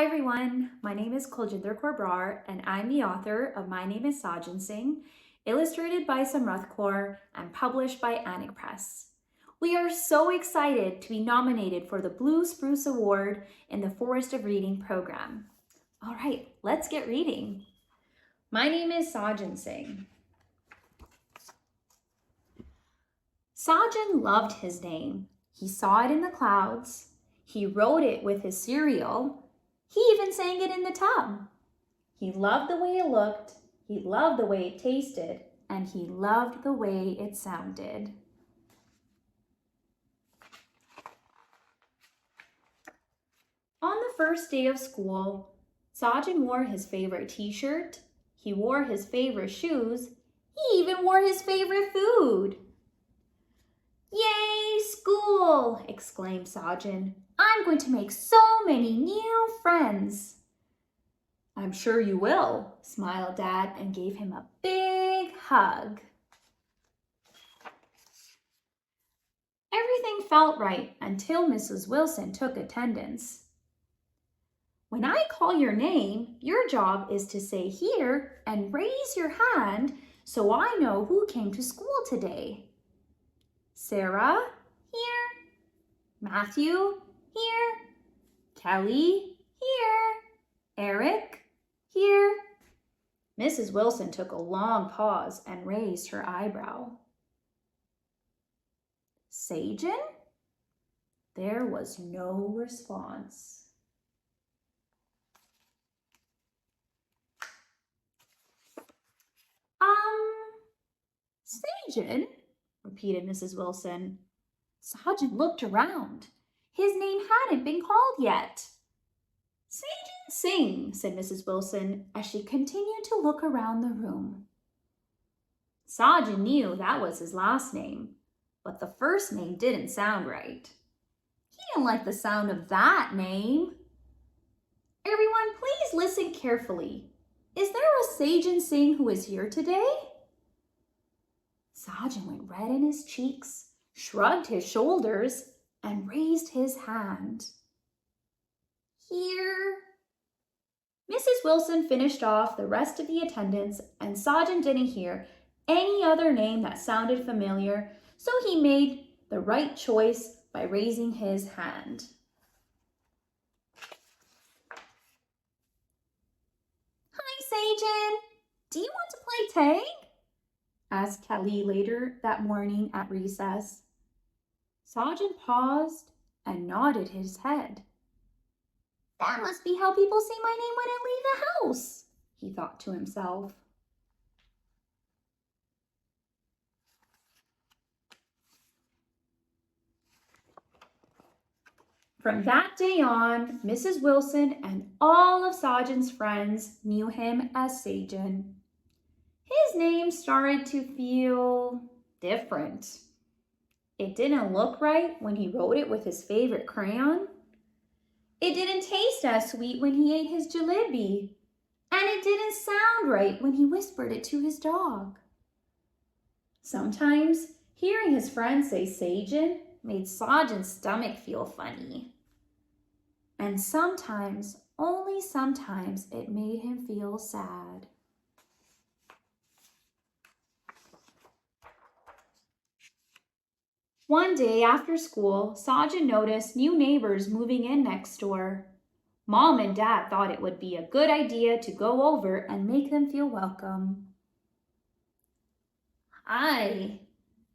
Hi everyone, my name is Kuljinder Brar and I'm the author of My Name is Saajin Singh, illustrated by Samrath Kaur and published by Anik Press. We are so excited to be nominated for the Blue Spruce Award in the Forest of Reading program. All right, let's get reading. My name is Saajin Singh. Saajin loved his name. He saw it in the clouds. He wrote it with his cereal. He even sang it in the tub. He loved the way it looked, he loved the way it tasted, and he loved the way it sounded. On the first day of school, Saajin wore his favorite t-shirt, he wore his favorite shoes, he even wore his favorite food. "Yay, school!" exclaimed Saajin. "I'm going to make so many new friends." "I'm sure you will," smiled Dad and gave him a big hug. Everything felt right until Mrs. Wilson took attendance. "When I call your name, your job is to say here and raise your hand so I know who came to school today. Sarah, here. Matthew, here. Kelly, here. Eric, here." Mrs. Wilson took a long pause and raised her eyebrow. "Saajin?" There was no response. Saajin?" repeated Mrs. Wilson. Saajin looked around. His name hadn't been called yet. "Saajin Singh," said Mrs. Wilson as she continued to look around the room. Saajin knew that was his last name, but the first name didn't sound right. He didn't like the sound of that name. "Everyone, please listen carefully. Is there a Saajin Singh who is here today?" Saajin went red in his cheeks, shrugged his shoulders, and raised his hand. "Here." Mrs. Wilson finished off the rest of the attendance, and Saajin didn't hear any other name that sounded familiar, so he made the right choice by raising his hand. "Hi, Saajin. Do you want to play tag?" asked Kelly later that morning at recess. Saajin paused and nodded his head. "That must be how people say my name when I leave the house," he thought to himself. From that day on, Mrs. Wilson and all of Saajin's friends knew him as Saajin. His name started to feel different. It didn't look right when he wrote it with his favorite crayon. It didn't taste as sweet when he ate his jalebi. And it didn't sound right when he whispered it to his dog. Sometimes, hearing his friends say Saajin made Saajin's stomach feel funny. And sometimes, only sometimes, it made him feel sad. One day after school, Saajin noticed new neighbors moving in next door. Mom and Dad thought it would be a good idea to go over and make them feel welcome. "Hi,"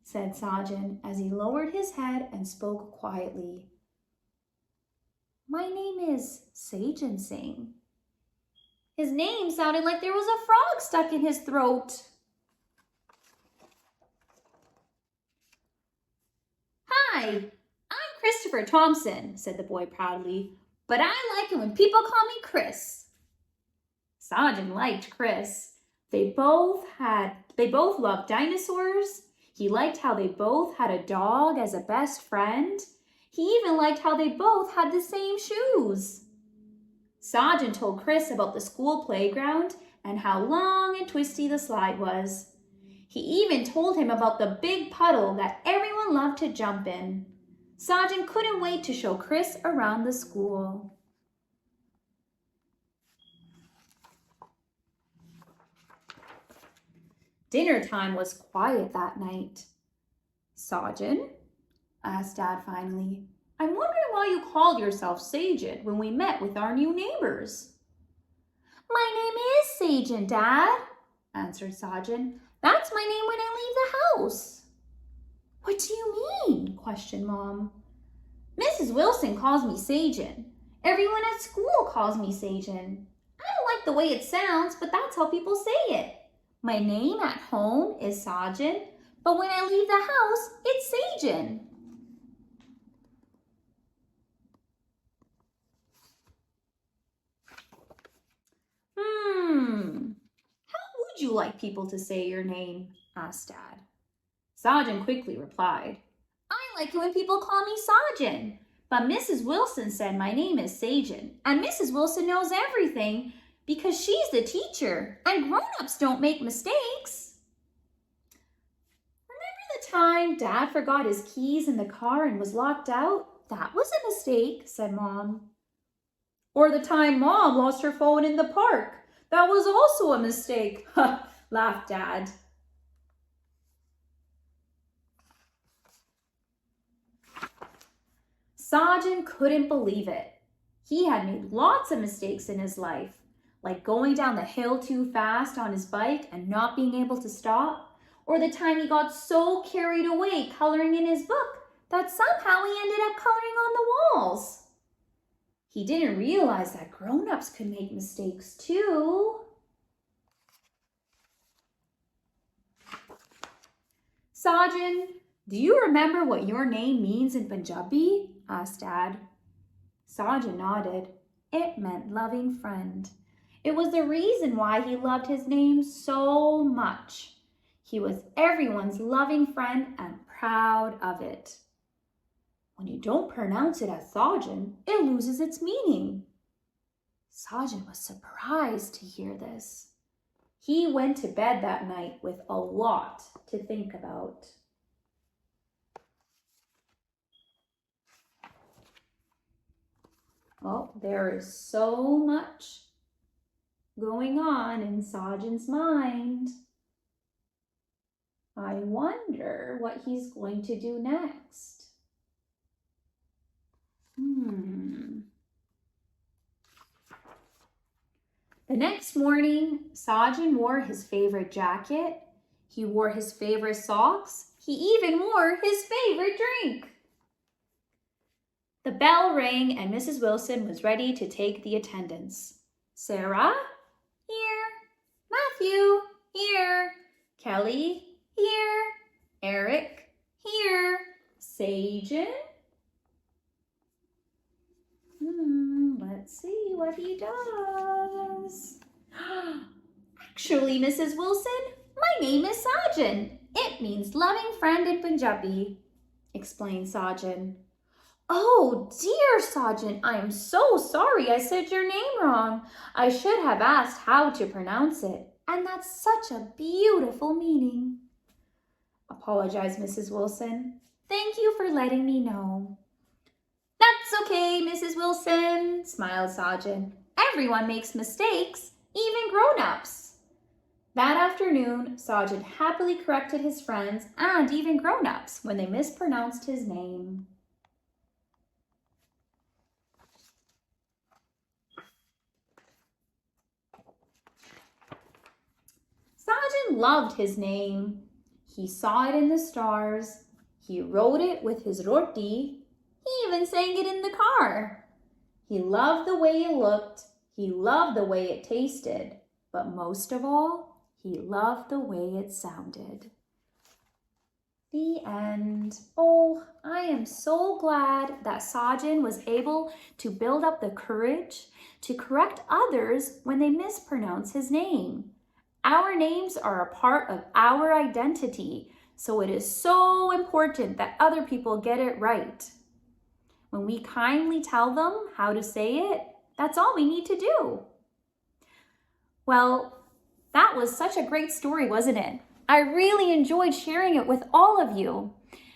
said Saajin as he lowered his head and spoke quietly. "My name is Saajin Singh." His name sounded like there was a frog stuck in his throat. "Hi, I'm Christopher Thompson," said the boy proudly, "but I like it when people call me Chris." Saajin liked Chris. They both loved dinosaurs. He liked how they both had a dog as a best friend. He even liked how they both had the same shoes. Saajin told Chris about the school playground and how long and twisty the slide was. He even told him about the big puddle that everyone loved to jump in. Saajin couldn't wait to show Chris around the school. Dinner time was quiet that night. Saajin, asked Dad finally, I'm wondering why you called yourself Saajin when we met with our new neighbors. My name is Saajin, Dad, answered Saajin. That's my name when I leave the house. What do you mean? Questioned Mom. Mrs. Wilson calls me Saajin. Everyone at school calls me Saajin. I don't like the way it sounds, but that's how people say it. My name at home is Saajin, but when I leave the house, it's Saajin. How would you like people to say your name? Asked Dad. Saajin quickly replied, I like it when people call me Saajin, but Mrs. Wilson said my name is Saajin, and Mrs. Wilson knows everything because she's the teacher, and grown-ups don't make mistakes. Remember the time Dad forgot his keys in the car and was locked out? That was a mistake, said Mom. Or the time Mom lost her phone in the park. That was also a mistake, laughed Dad. Saajin couldn't believe it. He had made lots of mistakes in his life, like going down the hill too fast on his bike and not being able to stop, or the time he got so carried away coloring in his book that somehow he ended up coloring on the walls. He didn't realize that grown-ups could make mistakes too. Saajin, do you remember what your name means in Punjabi? Asked Dad. Saajin nodded. It meant loving friend. It was the reason why he loved his name so much. He was everyone's loving friend and proud of it. When you don't pronounce it as Saajin, it loses its meaning. Saajin was surprised to hear this. He went to bed that night with a lot to think about. Well, there is so much going on in Saajin's mind. I wonder what he's going to do next. The next morning, Saajin wore his favorite jacket. He wore his favorite socks. He even wore his favorite drink. The bell rang and Mrs. Wilson was ready to take the attendance. Sarah? Here. Matthew? Here. Kelly? Here. Eric? Here. Saajin? Let's see what he does. Actually, Mrs. Wilson, my name is Saajin. It means loving friend in Punjabi, explained Saajin. Oh dear, Saajin, I am so sorry I said your name wrong. I should have asked how to pronounce it, and that's such a beautiful meaning. Apologized Mrs. Wilson. Thank you for letting me know. That's okay, Mrs. Wilson, smiled Saajin. Everyone makes mistakes, even grown-ups. That afternoon, Saajin happily corrected his friends and even grown-ups when they mispronounced his name. Saajin loved his name. He saw it in the stars. He wrote it with his roti. He even sang it in the car. He loved the way it looked. He loved the way it tasted. But most of all, he loved the way it sounded. The end. Oh, I am so glad that Saajin was able to build up the courage to correct others when they mispronounce his name. Our names are a part of our identity, so it is so important that other people get it right. When we kindly tell them how to say it, that's all we need to do. Well, that was such a great story, wasn't it? I really enjoyed sharing it with all of you.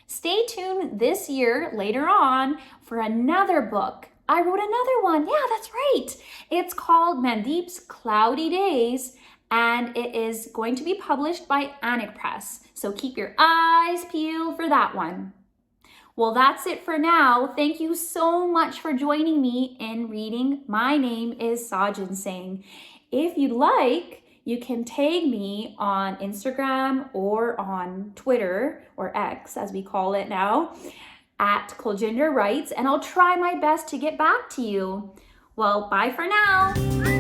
Stay tuned this year, later on, for another book. I wrote another one. Yeah, that's right. It's called Mandeep's Cloudy Days, and it is going to be published by Anik Press. So keep your eyes peeled for that one. Well, that's it for now. Thank you so much for joining me in reading My Name is Saajin Singh. If you'd like, you can tag me on Instagram or on Twitter, or X as we call it now, at Kuljinder Writes, and I'll try my best to get back to you. Well, bye for now.